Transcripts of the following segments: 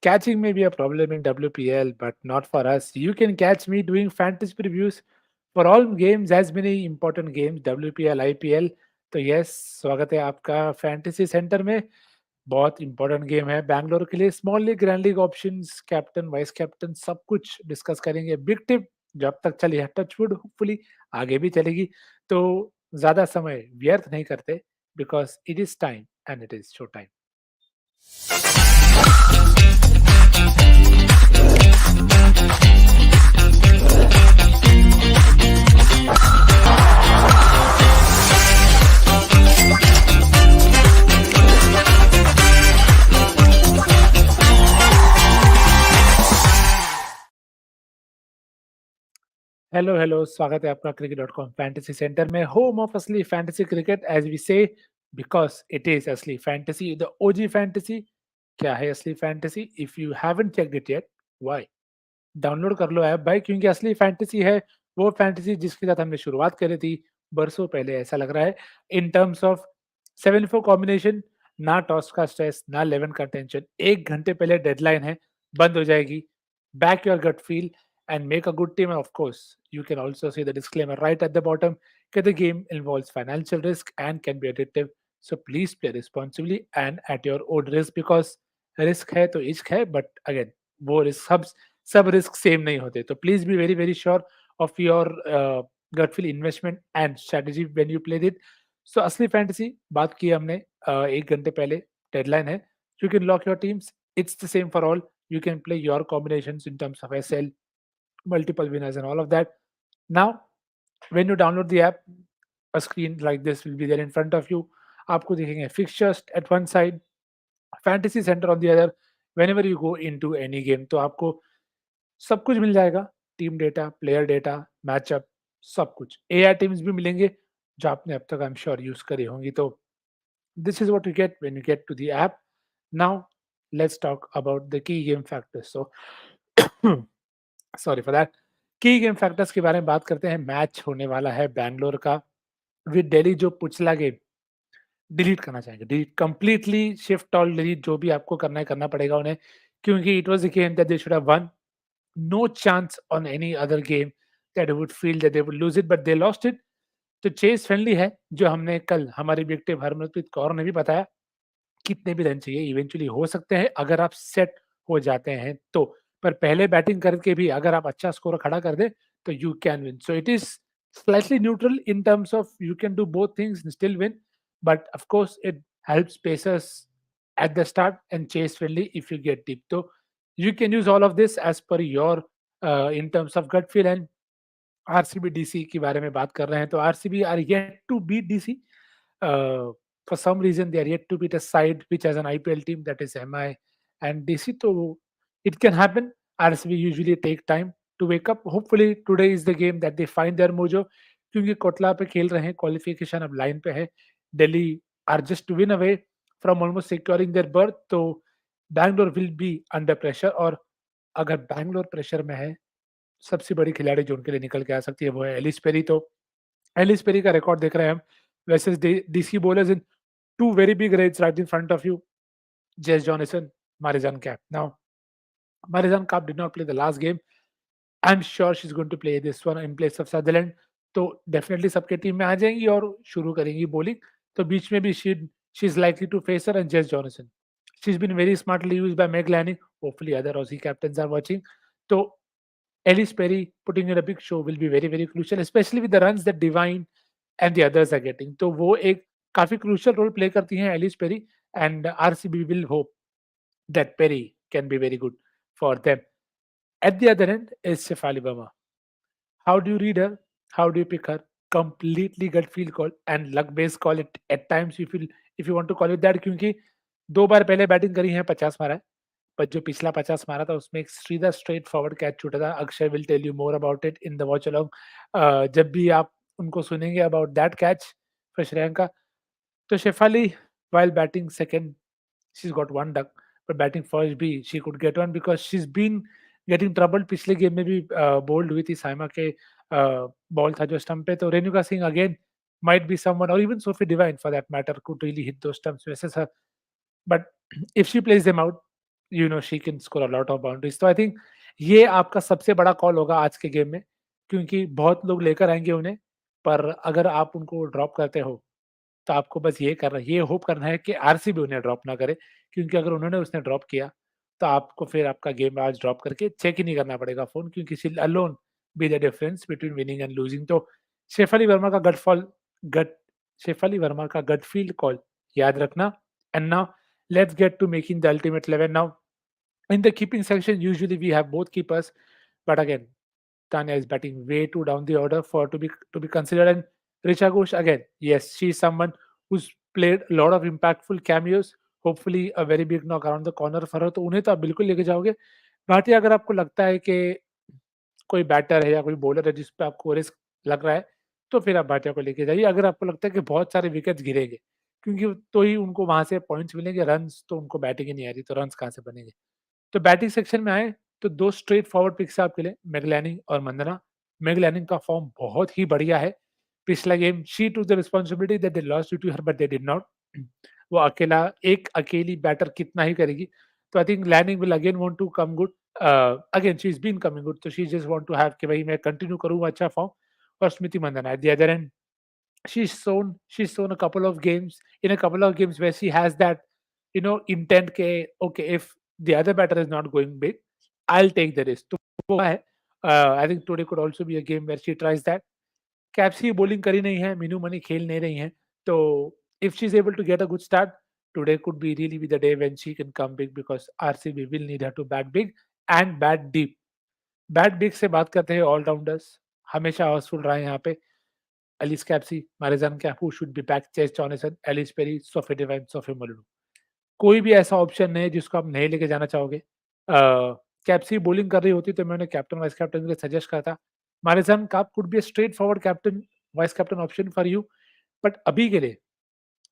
Catching may be a problem in WPL, but not for us. You can catch me doing fantasy previews for all games, as many important games, WPL, IPL. तो yes, स्वागत है आपका fantasy centre में। बहुत important game है बैंगलोर के लिए। Small league, grand league options, captain, vice captain, सब कुछ डिस्कस करेंगे। बिग टिप जब तक चली है, टचवुड, होपफुली आगे भी चलेगी। तो ज्यादा समय व्यर्थ नहीं करते, because it is time and it is show time. Hello hello, स्वागत है आपका cricket.com फैंटेसी सेंटर में, होम ऑफ असली फैंटेसी क्रिकेट, एज वी से, बिकॉज इट इज असली फैंटेसी, द ओजी फैंटेसी। क्या है असली fantasy? If you haven't checked it yet, why? Download कर लो ऐप भाई, क्योंकि असली फैंटेसी है वो फैंटेसी जिसके साथ हमने शुरुआत करी थी बरसों पहले, ऐसा लग रहा है। इन टर्म्स ऑफ 7-4 कॉम्बिनेशन, ना टॉस का स्ट्रेस, ना 11 का टेंशन। 1 घंटे पहले डेडलाइन है, बंद हो जाएगी। Back your gut feel and make a good team. And of course, you can also see the disclaimer right at the bottom that the game involves financial risk and can be addictive. So please play responsibly and at your own risk, because risk है तो इश्क है, but again वो risk सब risk same नहीं होते। तो please be very very sure of your gut feel investment and strategy when you play it. So असली फैंटेसी बात की हमने 1 घंटे पहले, डेडलाइन है। You can lock your teams, it's the same for all. You can play your combinations in terms of SL, multiple winners and all of that. Now, when you download the app, a screen like this will be there in front of you. आपको दिखेंगे fixtures at one side, fantasy center on the other. Whenever you go into any game, तो आपको सब कुछ मिल जाएगा। Team data, player data, matchup, सब कुछ। AI टीम्स भी मिलेंगे जो आपने अब तक आई एम श्योर यूज करी होंगी। तो this is what you get when you get to the app. Now, let's talk about the key game factors. So, sorry for that. की गेम फैक्टर्स के बारे में बात करते हैं। मैच होने वाला है बैंगलोर का विद दिल्ली, जो पिछला गेम डिलीट करना चाहेंगे, delete completely, shift all delete, जो भी आपको करना है करना पड़ेगा उन्हें, क्योंकि it was the game that they should have won. No chance on any other game that they would feel that they would lose it, but they lost it. तो चेस फ्रेंडली है, जो हमने कल हमारे ऑब्जेक्टिव हरमनप्रीत कौर ने भी बताया। कितने भी रन चाहिए इवेंचुअली हो सकते हैं अगर आप सेट हो जाते हैं तो। पर पहले बैटिंग करके भी अगर आप अच्छा स्कोर खड़ा कर दे तो you can win. So it is slightly neutral in terms of you can do both things and still win, but of course it helps pacers at the start and chase friendly if you get deep. So you can use all of this as per your in terms of gut feel. And RCB DC के बारे में बात कर रहे हैं तो RCB are yet to beat DC. For some reason they are yet to beat a side which has an IPL team, that is MI and DC. So it can happen. RCB usually take time to wake up. Hopefully today is the game that they find their mojo, क्योंकि कोटला पे खेल रहे हैं, qualification अब line पे है। Delhi are just two win away from almost securing their berth. तो Bangalore will be under pressure, और अगर बैंगलोर प्रेशर में है, सबसे बड़ी खिलाड़ी जो उनके लिए निकल के आ सकती है वो है एलिस पेरी। तो एलिस पेरी का रिकॉर्ड देख रहे हैं हम versus DC bowlers in two very big raids right in front of you. Jess Johnson, Marizan Cap. Now, Marizan Cap did not play the last game. I'm sure she's going to play this one in place of Sutherland. तो definitely सबके team में आ जाएंगी और शुरू करेंगी bowling. तो बीच में भी she is likely to face her and Jess Johnson. She is been very smartly used by Meg Lanning. Hopefully other Aussie captains are watching. तो Ellis Perry putting in a big show will be very very crucial, especially with the runs that Divine and the others are getting. तो वो एक काफी crucial role play करती हैं Ellyse Perry, and RCB will hope that Perry can be very good for them. At the other end is Shafali Verma. How do you read her? How do you pick her? Completely gut feel call and luck based call it at times, if you want to call it that, क्योंकि 2 बार पहले batting करी है, 50 मारा है। पर जो पिछला 50 मारा था उसमें एक सीधा स्ट्रेट फॉरवर्ड कैच छूटा था। Akshay will tell you more about it in the watch along जब भी आप उनको सुनेंगे about that catch for Shreyanka. तो Shafali, while batting second, she's got one duck, but batting first भी she could get one because she's been getting troubled। पिछले game में भी बोल्ड हुई थी, साइमा के बॉल था जो स्टंप पे। तो Renuka Singh again might be someone, or even Sophie Divine for that matter, could really hit those stumps versus her. But if she plays them out, she can score a lot of boundaries. तो I think ये आपका सबसे बड़ा call होगा आज के game में, क्योंकि बहुत लोग लेकर आएँगे उन्हें, पर अगर आप उनको ड्रॉप करते हो, तो आपको बस ये होप करना है कि आरसीबी उन्हें ड्रॉप ना करे, क्योंकि अगर उन्होंने उसने ड्रॉप किया, तो आपको फिर आपका गेम आज ड्रॉप करके चेक ही नहीं करना पड़ेगा फ़ोन, क्योंकि she will alone be the difference between winning and losing. तो शेफाली वर्मा का गट शेफाली वर्मा का गट फील्ड कॉल याद रखना। And now let's get to making the ultimate 11 now. In the keeping section, usually we have both keepers, but again, Tanya is batting way too down the order for to be considered. And Richa Ghosh again, yes, she's someone who's played a lot of impactful cameos. Hopefully, a very big knock around the corner for her. तो उन्हें तो आप बिल्कुल लेके जाओगे। बाकी अगर आपको लगता है कि कोई बैटर है या कोई बॉलर है जिस पे आपको रिस्क लग रहा है, तो फिर आप भाटिया को लेके जाइए। अगर आपको लगता है कि बहुत सारे विकेट्स गिरेंगे, क्योंकि तो ही उनको वहाँ से पॉइंट्स मिलेंगे, रन्स तो उनको बैटिंग ही नहीं आ रही, तो रन्स कहाँ से बनेंगे? तो बैटिंग सेक्शन में आए तो 2 स्ट्रेट फॉरवर्ड पिक्स है आपके लिए, मैगलैनिंग और मंदना। मैगलैनिंग का फॉर्म बहुत ही बढ़िया है। पिछला game she took the responsibility that they lost due to her but they did not. वो अकेली बैटर कितना ही करेगी। तो I think Lanning will again want to come good. Again she is been coming good, तो she just want to have कि भई मैं कंटिन्यू करूँ अच्छा फॉर्म। और Smriti Mandhana at the other end, she's shown a couple of games where she has that, intent के okay, if the other batter is not going big, I'll take the risk. तो वो है। I think today could also be a game where she tries that. Capsey bowling करी नहीं है, Meenu money खेल नहीं रही हैं, तो if she's able to get a good start, today could be really be the day when she can come big because RCB will need her to bat big and bat deep. Bat big से बात करते हैं allrounders, हमेशा हाउसफुल रहे हैं यहाँ पे। Alice Capsi, Marizan Cap, who should be back, Chase Jonathan, Alice Perry, Sophie Devine, Sophie Molyneux. कोई भी ऐसा ऑप्शन नहीं है जिसको आप नहीं लेके जाना चाहोगे। कैप्सी बॉलिंग कर रही होती तो मैं उन्हें कैप्टन वाइस कैप्टन के लिए सजेस्ट करता। Marizanne Kapp could be a straightforward captain vice captain option for you, but अभी के लिए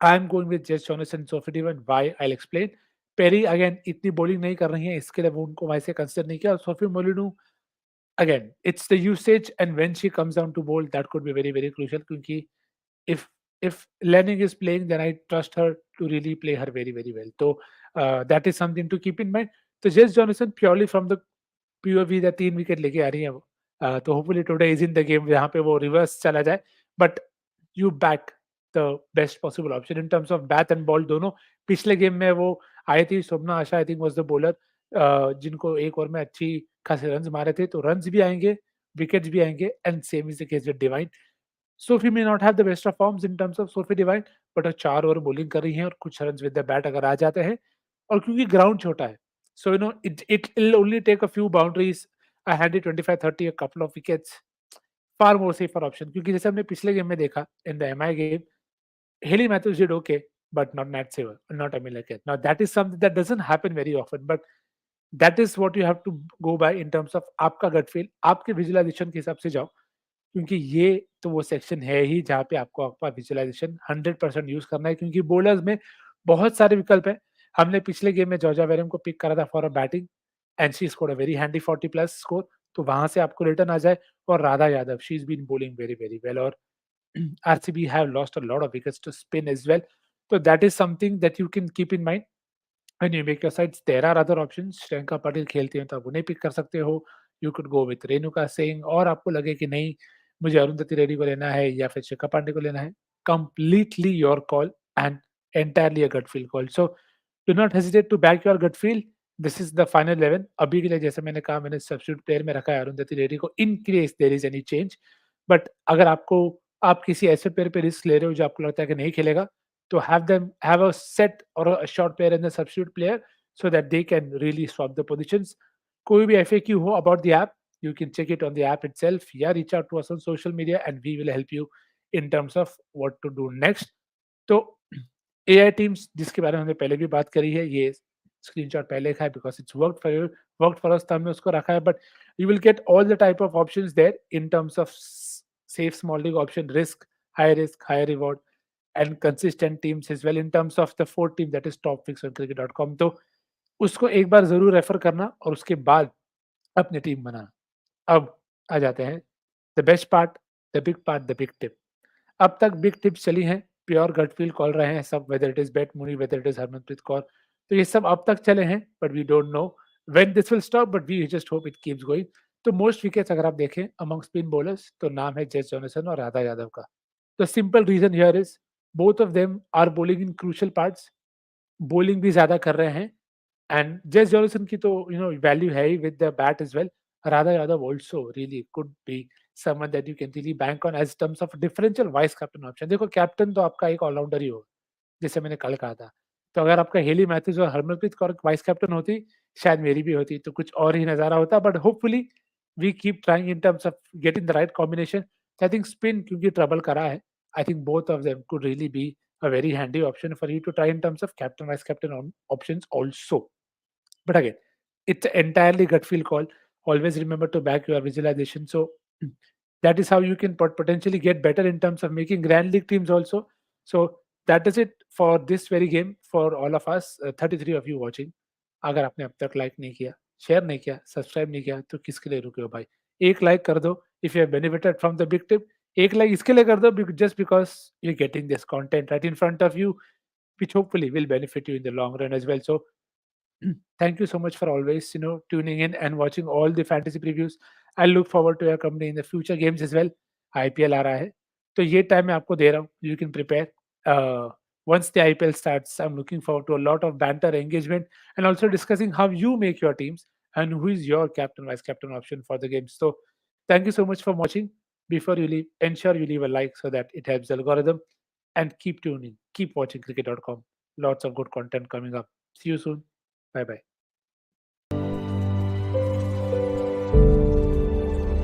I am going with Jess Johnson, Sophie Devine. Why I will explain. Perry again इतनी bowling नहीं कर रही है, इसके लिए वो उनको वैसे कंसिडर नहीं किया। और Sophie Molineux again it's the usage and when she comes down to bowl that could be very very crucial, क्योंकि if if Lanning is playing, then I trust her to really play her very very well. So that is something to keep in mind. So Jess Johnson purely from the POV that 3 wicket लेके आ रही है वो। तो hopefully today is in the game जहाँ पे वो reverse चला जाए, but you back the best possible option in terms of bat and ball दोनों। पिछले गेम में वो आई थी, Shobhana Asha I think was the bowler, जिनको एक ओवर में अच्छी खासे रन्स मारे थे, तो रन्स भी आएंगे, विकेट्स भी आएंगे, and same is the case with divine. Sophie may not have the best of forms in terms of Sophie Devine, but 4 over bowling कर रही हैं और कुछ रन्स विद द बैट अगर आ जाते हैं, और क्योंकि ग्राउंड छोटा है, so it will only take a few boundaries, a handy 25-30, a couple of wickets, far more safer option. क्योंकि जैसे हमने पिछले गेम में देखा in the MI game, Haley Matthews did okay, but not Matt Saver, not Amelia Kate. Now that is something that doesn't happen very often, but that is what you have to go by in terms of आपका gut feel, आपके visualisation के हिसाब से जाओ, क्योंकि ये तो वो सेक्शन है ही जहाँ पे आपको आपका विजुअलाइजेशन 100% यूज़ करना है, क्योंकि बॉलर्स में बहुत सारे विकल्प हैं। हमने पिछले गेम में जॉर्जिया वेरम को पिक करा था for a batting and she scored a very handy 40 plus score, तो वहाँ से आपको रिटर्न आ जाए। और Radha Yadav, she is been bowling very, very well, और RCB have lost a lot of wickets to spin as well. So that is something that you can keep in mind when you make your sides. There are other options. Shreyanka Patil खेलती हैं तो आप उन्हें pick कर सकते हो। You could go with Renuka Singh, और आपको लगे कि नहीं मुझे अरुंधति रेड्डी को लेना है या फिर शिखा पांडे को लेना है, completely your call and entirely a gut feel call. So do not hesitate to back your gut feel. This is the final 11. अभी के लिए जैसे मैंने कहा, मैंने सब्स्टिट्यूट प्लेयर में रखा है अरुंधति रेड्डी को in case there is any change. But अगर आप किसी ऐसे प्लेयर पे रिस्क ले रहे हो जो आपको लगता है कि नहीं खेलेगा, तो हैव अ सेट और a short player in the substitute player so that they can really swap the positions. कोई भी FAQ हो about the app, you can check it on the app itself, या reach out to us on social media and we will help you in terms of what to do next. तो AI teams जिसके बारे में हमने पहले भी बात करी है, ये स्क्रीनशॉट पहले का है because it's worked for us, तो हमने उसको रखा है, but you will get all the type of options there in terms of safe small league option, risk, high reward and consistent teams as well in terms of the 4 team that is top picks on cricket.com। तो उसको एक बार ज़रूर refer करना और उसके बाद अपनी team बनाना। अब आ जाते हैं the best part, the big tip. अब तक बिग टिप्स चली हैं, प्योर गट फील कॉल रहे हैं सब, whether it is Beth Mooney, whether it is Harmanpreet Kaur, तो ये सब अब तक चले हैं, but we don't know when this will stop, but we just hope it keeps going. तो मोस्ट विकेट्स अगर आप देखें अमंग स्पिन बॉलर्स, तो नाम है जेस जॉनसन और राधा यादव का। The simple reason here is both of them are bowling in crucial parts, bowling भी ज़्यादा कर रहे हैं, एंड जेस जॉनसन की तो वैल्यू है ही with the bat as well. Radha Yadav also really could be someone that you can really bank on as terms of differential vice captain option. देखो कैप्टन तो आपका एक ऑलराउंडर ही होगा, जैसे मैंने कल कहा था। तो अगर आपका हेली मैथ्यूज और हरमनप्रीत कौर वाइस कैप्टन होती, शायद मेरी भी होती, तो कुछ और ही नज़ारा होता। But hopefully we keep trying in terms of getting the right combination. I think spin क्योंकि ट्रबल करा है, I think both of them could really be a very handy option for you to try in terms of captain vice captain options also. But again, it's entirely gut feel call. Always remember to back your visualization. So that is how you can potentially get better in terms of making grand league teams also. So that is it for this very game for all of us, 33 of you watching. अगर आपने अब तक like नहीं किया, share नहीं किया, subscribe नहीं किया, तो किसके लिए रुके हो भाई? एक लाइक कर दो if you have benefited from the big tip. एक लाइक इसके लिए कर दो just because you getting this content right in front of you, which hopefully will benefit you in the long run as well. So thank you so much for always tuning in and watching all the fantasy previews. I look forward to your company in the future games as well. IPL आ रहा है, तो ये time मैं आपको दे रहा हूँ, you can prepare. Once the IPL starts, I'm looking forward to a lot of banter, engagement, and also discussing how you make your teams and who is your captain, vice captain option for the games. So thank you so much for watching. Before you leave, ensure you leave a like so that it helps the algorithm, and keep tuning, keep watching cricket.com. Lots of good content coming up. See you soon. Bye bye.